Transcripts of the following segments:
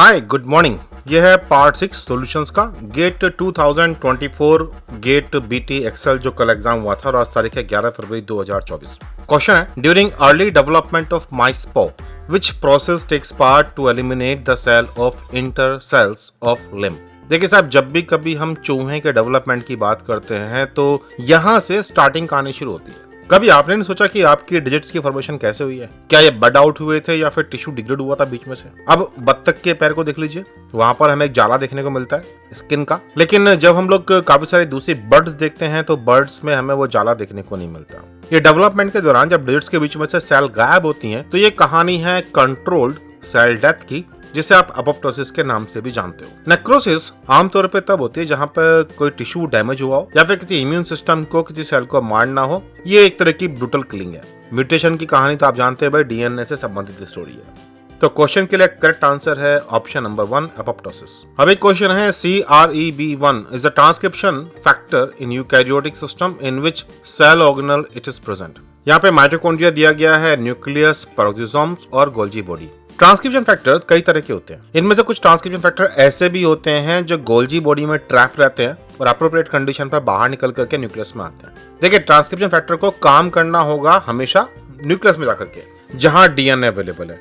Hi good morning. यह है part 6 solutions का गेट 2024 गेट बीटी एक्सेल जो कल एग्जाम हुआ था और आज तारीख है 11 फरवरी 2024। क्वेश्चन है ड्यूरिंग अर्ली डेवलपमेंट ऑफ माइस्पो which process takes part to eliminate the cell of inter cells of limb. देखिए साहब, जब भी कभी हम चूहे के डेवलपमेंट की बात करते हैं तो यहाँ से स्टार्टिंग कहानी शुरू होती है। कभी आपने नहीं सोचा कि आपकी डिजिट्स की फॉर्मेशन कैसे हुई है? क्या ये बड आउट हुए थे या फिर टिश्यू डिग्रेड हुआ था बीच में से? अब बत्तख के पैर को देख लीजिए, वहां पर हमें एक जाला देखने को मिलता है स्किन का, लेकिन जब हम लोग काफी सारी दूसरी बर्ड्स देखते हैं तो बर्ड्स में हमें वो जाला देखने को नहीं मिलता। ये डेवलपमेंट के दौरान जब डिजिट्स के बीच में से सेल गायब होती हैं तो ये कहानी है कंट्रोल्ड सेल डेथ की, जिसे आप अपोप्टोसिस के नाम से भी जानते हो। नेक्रोसिस आमतौर पे तब होती है जहां पर कोई टिश्यू डैमेज हुआ हो या फिर किसी इम्यून सिस्टम को किसी सेल को मारना हो। ये एक तरह की ब्रूटल किलिंग है। म्यूटेशन की कहानी तो आप जानते हैं भाई, डीएनए से संबंधित स्टोरी है। तो क्वेश्चन के लिए करेक्ट आंसर है ऑप्शन नंबर 1 अपोप्टोसिस। अब एक क्वेश्चन है CREB1 is a transcription factor in eukaryotic system in which cell organelle it is present. यहाँ पे माइटोकॉन्ड्रिया दिया गया है, न्यूक्लियस, पेरोक्सिसोम्स और गोल्जी बॉडी। ट्रांसक्रिप्शन फैक्टर कई तरह के होते हैं। इनमें से कुछ ट्रांसक्रिप्शन फैक्टर ऐसे भी होते हैं जो गोल्जी बॉडी में ट्रैप रहते हैं और अप्रोप्रिएट कंडीशन पर बाहर निकल करके न्यूक्लियस में आते हैं। देखिए, ट्रांसक्रिप्शन फैक्टर को काम करना होगा हमेशा न्यूक्लियस में जाकर के, जहां डीएनए अवेलेबल है।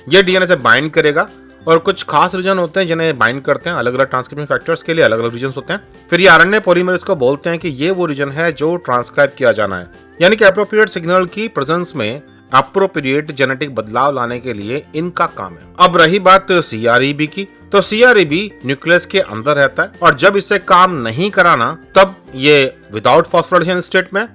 ये डीएनए से बाइंड करेगा और कुछ खास रीजन होते हैं जिन्हें बाइंड करते हैं। अलग अलग ट्रांसक्रिप्शन फैक्टर्स के लिए अलग अलग रीजन होते हैं। फिर ये आरएनए पॉलीमरेज को बोलते हैं कि ये वो रीजन है जो ट्रांसक्राइब किया जाना है, यानी कि अप्रोप्रिएट सिग्नल की प्रेजेंस में अप्रोप्रिएट जेनेटिक बदलाव लाने के लिए इनका काम है। अब रही बात CREB की, तो CREB न्यूक्लियस के अंदर रहता है और जब इससे काम नहीं कराना तब ये विदाउट फॉस्फोराइलेशन स्टेट में,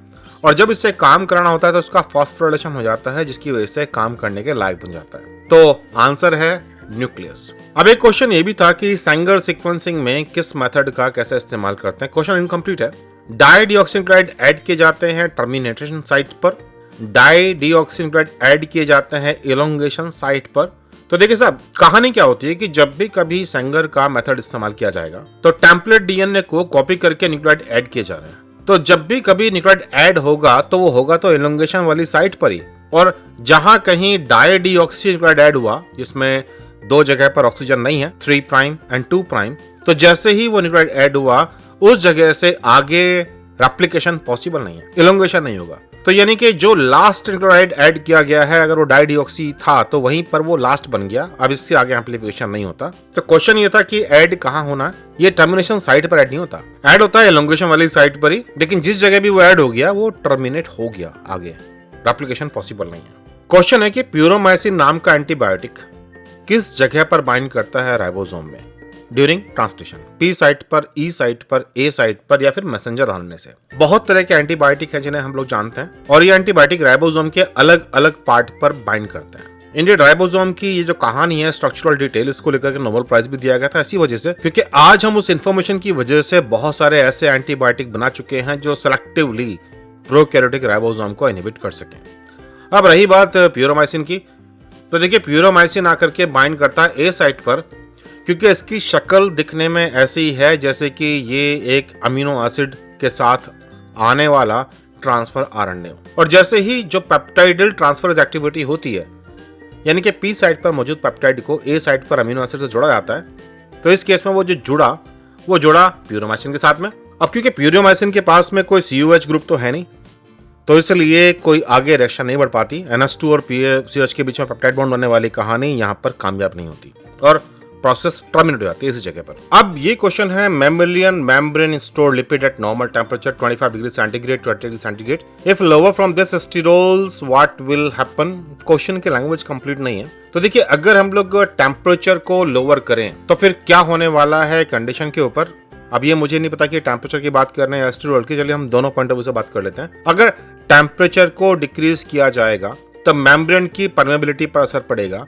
और जब इससे काम कराना होता है तो उसका फॉस्फोराइलेशन हो जाता है, जिसकी वजह से काम करने के लायक बन जाता है। तो आंसर है न्यूक्लियस। अब एक क्वेश्चन ये भी था कि सैंगर सीक्वेंसिंग में किस मेथड का कैसे इस्तेमाल करते हैं। क्वेश्चन इनकम्प्लीट है। डाइडिऑक्सीन्यूक्लाइड ऐड किए जाते हैं टर्मिनेशन साइट पर, डाइडिऑक्सीन्यूक्लाइड ऐड किए जाते हैं इलोंगेशन साइट पर। तो देखिए साहब, कहानी क्या होती है कि जब भी कभी सैंगर का मेथड इस्तेमाल किया जाएगा तो टेम्पलेट डीएनए को कॉपी करके न्यूक्लियोटाइड ऐड किए जा रहे हैं। तो जब भी कभी न्यूक्लियोटाइड ऐड होगा तो वो होगा तो इलोंगेशन वाली साइट पर ही, और जहां कहीं डाइडिऑक्सीन्यूक्लाइड ऐड हुआ जिसमें दो जगह पर ऑक्सीजन नहीं है, 3 प्राइम एंड 2 प्राइम, तो जैसे ही वो न्यूक्लियोटाइड ऐड हुआ उस जगह से आगे रेप्लिकेशन पॉसिबल नहीं है, इलोंगेशन नहीं होगा। तो यानी कि जो लास्ट न्यूक्लियोटाइड ऐड किया गया है, अगर वो डाइडिऑक्सी था तो वहीं पर वो लास्ट बन गया, अब इससे आगे एम्प्लीफिकेशन नहीं होता। तो क्वेश्चन ये था कि ऐड कहाँ होना है। ये टर्मिनेशन साइट पर ऐड नहीं होता, ऐड होता है इलोंगेशन वाली साइट पर ही, लेकिन जिस जगह भी वो ऐड हो गया वो टर्मिनेट हो गया, आगे रेप्लिकेशन पॉसिबल नहीं है। क्वेश्चन है कि प्यूरोमाइसिन नाम का एंटीबायोटिक किस जगह पर बाइंड करता है राइबोसोम में ड्यूरिंग ट्रांसलेशन? P साइट पर, E साइट पर, A साइट पर या फिर मैसेंजर आरएनए से। बहुत तरह के एंटीबायोटिक हैं जिन्हें हम लोग जानते हैं और ये एंटीबायोटिक राइबोसोम के अलग अलग पार्ट पर बाइंड करते हैं। इंडियन राइबोसोम की ये जो कहानी है, स्ट्रक्चरल डिटेल, इसको लेकर के नोबेल प्राइज भी दिया गया था इसी वजह से, क्योंकि आज हम उस इंफॉर्मेशन की वजह से बहुत सारे ऐसे एंटीबायोटिक बना चुके हैं जो सेलेक्टिवली प्रोकैरियोटिक राइबोसोम को इनहिबिट कर सकें। अब रही बात प्यूरोमाइसिन की, तो देखिए प्यूरोमाइसिन आकर के बाइंड करता है A साइट पर, क्योंकि इसकी शक्ल दिखने में ऐसी है जैसे कि ये एक अमीनो एसिड के साथ आने वाला ट्रांसफर आरएनए हो, और जैसे ही जो पेप्टाइडल ट्रांसफर एक्टिविटी होती है, यानी कि P साइट पर मौजूद पेप्टाइड को A साइट पर अमीनो एसिड से जोड़ा जाता है, तो इस केस में वो जुड़ा प्यूरोमाइसिन के साथ में। अब क्योंकि प्यूरोमाइसिन के पास में कोई COH ग्रुप तो है नहीं, तो इसलिए कोई आगे रिएक्शन नहीं बढ़ पाती। NH2 और COH के बीच में पेप्टाइड बॉन्ड बनने वाली कहानी यहाँ पर कामयाब नहीं होती और प्रोसेस टर्मिनेट हो जाती है इसी जगह पर। अब ये क्वेश्चन है, mammalian membrane store lipid at normal temperature 25 degree centigrade to 80 degree centigrade, if lower from this sterols what will happen. Question की लैंग्वेज कंप्लीट नहीं है। तो देखिए, अगर हम लोग टेम्परेचर को लोअर करें तो फिर क्या होने वाला है कंडीशन के ऊपर। अब ये मुझे नहीं पता कि टेम्परेचर की बात कर रहे हैं या स्टीरोल की, चलिए हम दोनों पॉइंट ऑफ व्यू से बात कर लेते हैं। अगर टेम्परेचर को डिक्रीज किया जाएगा तो मेम्ब्रेन की परमेबिलिटी पर असर पड़ेगा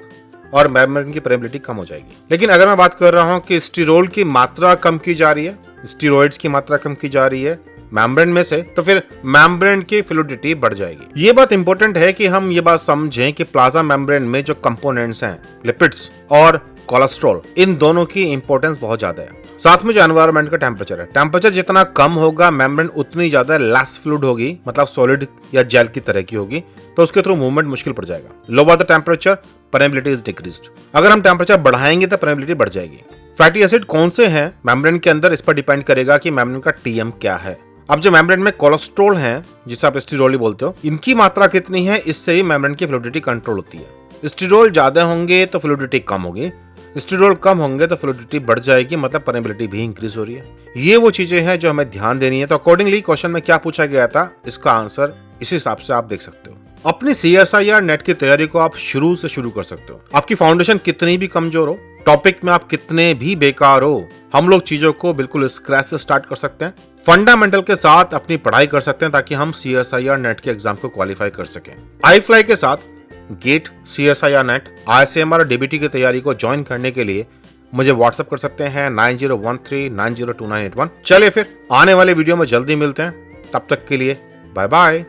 और मेम्ब्रेन की परमेबिलिटी कम हो जाएगी। लेकिन अगर मैं बात कर रहा हूं कि स्टीरोल की मात्रा कम की जा रही है, स्टीरोइड्स की मात्रा कम की जा रही है मेम्ब्रेन में से, तो फिर मेम्ब्रेन की फ्लूइडिटी बढ़ जाएगी। ये बात इंपॉर्टेंट है कि हम ये बात समझें कि प्लाज्मा मेम्ब्रेन में जो कंपोनेंट्स हैं, लिपिड्स और कोलेस्ट्रॉल, इन दोनों की इंपॉर्टेंस बहुत ज्यादा है। साथ में जो एनवायरनमेंट का टेम्परेचर है, टेम्परेचर जितना कम होगा मेम्ब्रेन उतनी ज्यादा लेस फ्लूइड होगी, मतलब सॉलिड या जेल की तरह की होगी, तो उसके थ्रू मूवमेंट मुश्किल पड़ जाएगा। Lower the temperature permeability is decreased. अगर हम टेम्परेचर बढ़ाएंगे तो परमेबिलिटी बढ़ जाएगी। फैटी एसिड कौन से हैं मेम्ब्रेन के अंदर, इस पर डिपेंड करेगा कि मेम्ब्रेन का टीएम क्या है। अब जो मेम्ब्रेन में कोलेस्ट्रॉल है, जिसे आप स्टीरोल बोलते हो, इनकी मात्रा कितनी है, इससे ही मेम्ब्रेन की फ्लूइडिटी कंट्रोल होती है। स्टीरोल ज्यादा होंगे तो फ्लूइडिटी कम होगी, स्टीरोल कम होंगे तो फ्लूइडिटी बढ़ जाएगी, मतलब परमेबिलिटी भी इंक्रीज हो रही है। ये वो चीजें हैं जो हमें ध्यान देनी है। तो अकॉर्डिंगली क्वेश्चन में क्या पूछा गया था, इसका आंसर इस हिसाब से आप देख सकते हो। अपनी CSIR नेट की तैयारी को आप शुरू से शुरू कर सकते हो। आपकी फाउंडेशन कितनी भी कमजोर हो, टॉपिक में आप कितने भी बेकार हो, हम लोग चीजों को बिल्कुल स्क्रैच से स्टार्ट कर सकते हैं। फंडामेंटल के साथ अपनी पढ़ाई कर सकते हैं ताकि हम CSIR नेट के एग्जाम को क्वालिफाई कर सकें। iFly के साथ गेट, CSIR नेट, ICMR और DBT की तैयारी को ज्वाइन करने के लिए मुझे व्हाट्सएप कर सकते हैं 9013902981। चलिए फिर आने वाले वीडियो में जल्दी मिलते हैं, तब तक के लिए बाय बाय।